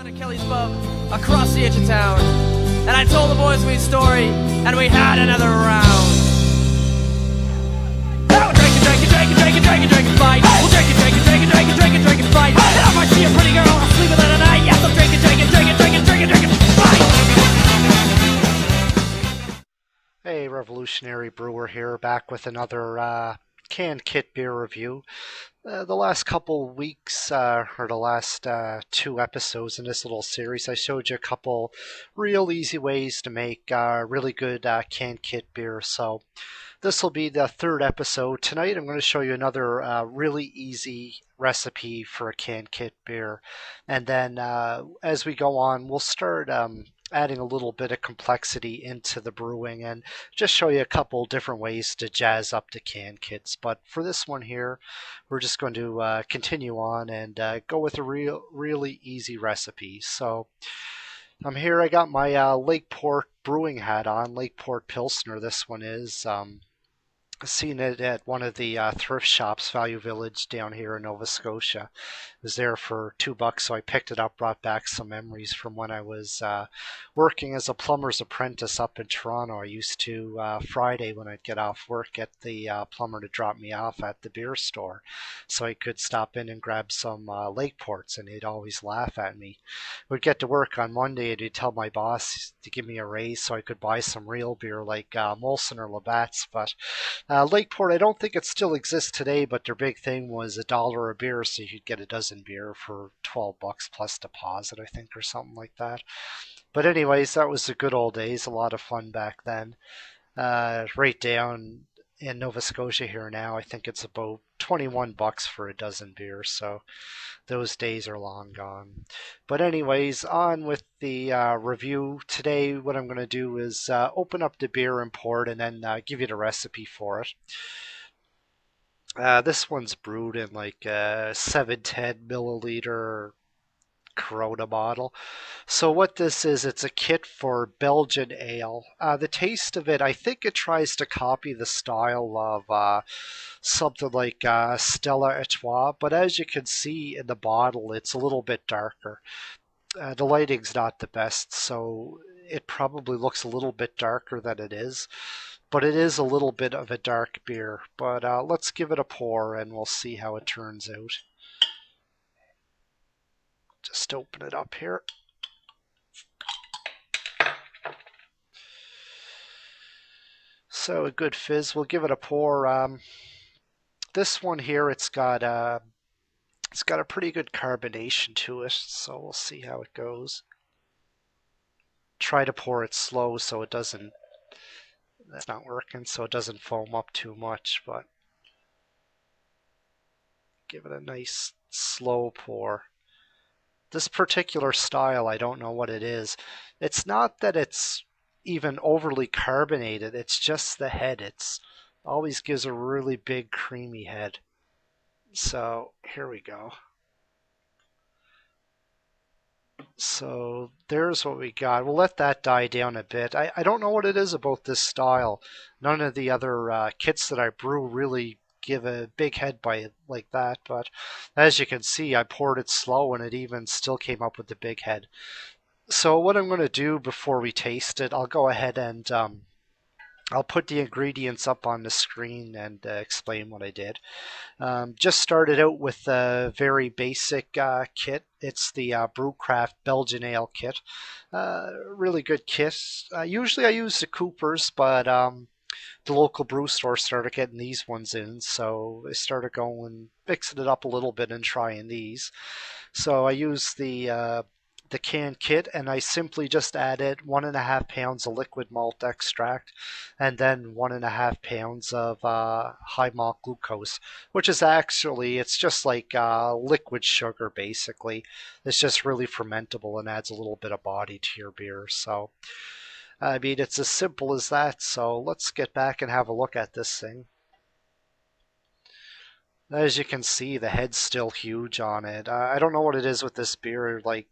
Down at Kelly's Pub, across the edge of town, and I told the boys my story, and we had another round. Oh, drink and fight. We'll drink and fight. And if I see a pretty girl, I'll sleep with her tonight. Yes, I'll drink and fight. Hey, Revolutionary Brewer here, back with another canned kit beer review. The last couple weeks, or the last two episodes in this little series, I showed you a couple real easy ways to make really good canned kit beer. So this will be the third episode. Tonight I'm going to show you another really easy recipe for a canned kit beer. And then as we go on, we'll start adding a little bit of complexity into the brewing and just show you a couple different ways to jazz up the canned kits. But for this one here, we're just going to continue on and go with a really easy recipe. So I'm here. I got my Lakeport brewing hat on, Lakeport Pilsner. This one is. Seen it at one of the thrift shops, Value Village, down here in Nova Scotia. It was there for $2, so I picked it up, brought back some memories from when I was working as a plumber's apprentice up in Toronto. I used to, Friday when I'd get off work, get the plumber to drop me off at the beer store so I could stop in and grab some Lakeports, and he'd always laugh at me. We'd get to work on Monday and he'd tell my boss to give me a raise so I could buy some real beer like Molson or Labatt's, but Lakeport, I don't think it still exists today, but their big thing was $1 a beer, so you could get a dozen beer for $12 plus deposit, I think, or something like that. But anyways, that was the good old days, a lot of fun back then. Right down in Nova Scotia here now, I think it's about $21 for a dozen beer, so those days are long gone. But anyways, on with the review. Today what I'm going to do is open up the beer and pour it, and then give you the recipe for it. This one's brewed in like a 710 milliliter Corona bottle. So what this is, it's a kit for Belgian Ale. The taste of it, I think it tries to copy the style of something like Stella Artois, but as you can see in the bottle, it's a little bit darker. The lighting's not the best, so it probably looks a little bit darker than it is, but it is a little bit of a dark beer. But let's give it a pour and we'll see how it turns out. Just open it up here. So a good fizz. We'll give it a pour. This one here, it's got a pretty good carbonation to it, so we'll see how it goes. Try to pour it slow so it doesn't. That's not working, so it doesn't foam up too much. But give it a nice slow pour. This particular style, I don't know what it is. It's not that it's even overly carbonated, it's just the head. It's always gives a really big creamy head. So here we go. So there's what we got. We'll let that die down a bit. I don't know what it is about this style. None of the other kits that I brew really give a big head bite like that, but as you can see, I poured it slow and it even still came up with the big head. So what I'm going to do before we taste it, I'll go ahead and I'll put the ingredients up on the screen and explain what I did. Just started out with a very basic kit. It's the Brewcraft Belgian Ale kit. Really good kit. Usually I use the Coopers, but the local brew store started getting these ones in, so I started going, mixing it up a little bit and trying these. So I used the canned kit, and I simply just added 1.5 pounds of liquid malt extract and then 1.5 pounds of high malt glucose, which is actually, it's just like liquid sugar basically. It's just really fermentable and adds a little bit of body to your beer. So I mean, it's as simple as that. So let's get back and have a look at this thing. As you can see, the head's still huge on it. I don't know what it is with this beer. Like,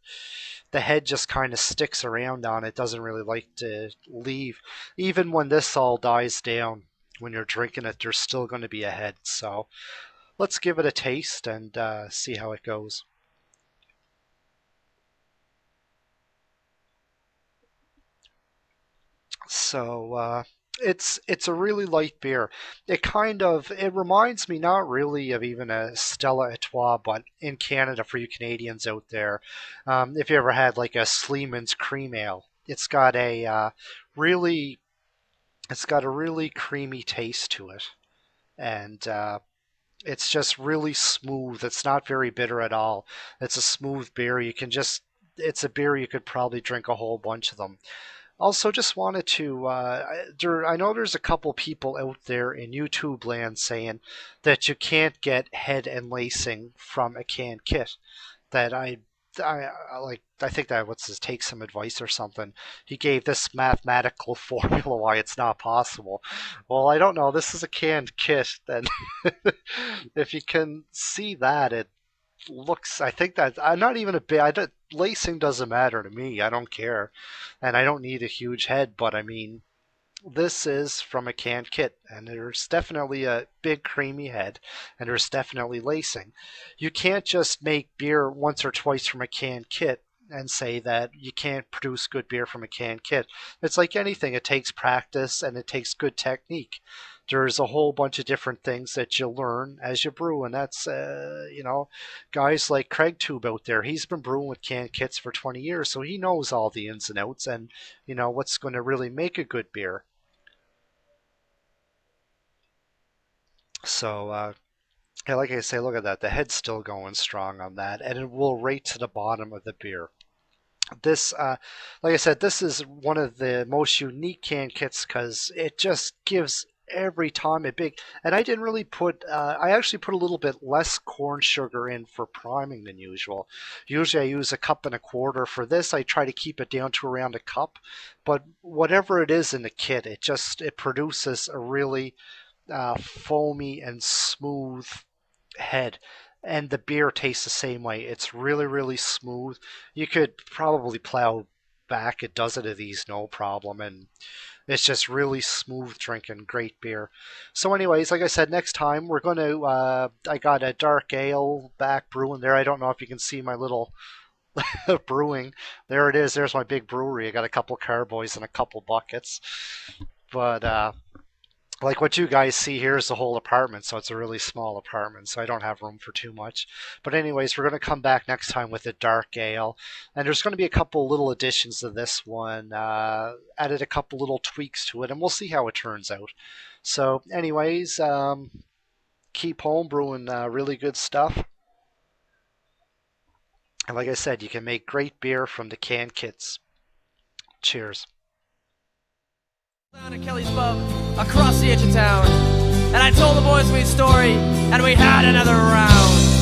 the head just kind of sticks around on it. Doesn't really like to leave. Even when this all dies down, when you're drinking it, there's still going to be a head. So let's give it a taste and see how it goes. So it's a really light beer. It reminds me not really of even a Stella Artois, but in Canada for you Canadians out there, if you ever had like a Sleeman's Cream Ale, really it's got a really creamy taste to it, and it's just really smooth. It's not very bitter at all. It's a smooth beer. It's a beer you could probably drink a whole bunch of them. Also, just wanted to. I know there's a couple people out there in YouTube land saying that you can't get head and lacing from a canned kit. That I like. I think that what's his take some advice or something. He gave this mathematical formula why it's not possible. Well, I don't know. This is a canned kit, and if you can see that, it looks. I think that I'm not even a bit. Lacing doesn't matter to me. I don't care, and I don't need a huge head. But I mean, this is from a canned kit, and there's definitely a big creamy head, and there's definitely lacing. You can't just make beer once or twice from a canned kit and say that you can't produce good beer from a canned kit. It's like anything, it takes practice and it takes good technique. There's a whole bunch of different things that you learn as you brew, and that's, guys like Craig Tube out there. He's been brewing with canned kits for 20 years, so he knows all the ins and outs and, what's going to really make a good beer. So, yeah, like I say, look at that. The head's still going strong on that, and it will right to the bottom of the beer. This, like I said, this is one of the most unique can kits because it just gives every time a big. And I didn't really put. I actually put a little bit less corn sugar in for priming than usual. Usually I use a cup and a quarter. For this, I try to keep it down to around a cup. But whatever it is in the kit, it produces a really foamy and smooth head, and the beer tastes the same way. It's really, really smooth. You could probably plow back a dozen of these no problem, and it's just really smooth drinking, great beer. So, anyways, like I said, next time we're going to. I got a dark ale back brewing there. I don't know if you can see my little brewing. There it is. There's my big brewery. I got a couple carboys and a couple buckets, but like what you guys see here is the whole apartment, so it's a really small apartment, so I don't have room for too much. But anyways, we're going to come back next time with a dark ale, and there's going to be a couple little additions to this one, added a couple little tweaks to it, and we'll see how it turns out. So anyways, keep home brewing really good stuff. And like I said, you can make great beer from the canned kits. Cheers. Down at Kelly's Pub, across the edge of town, and I told the boys my story, and we had another round.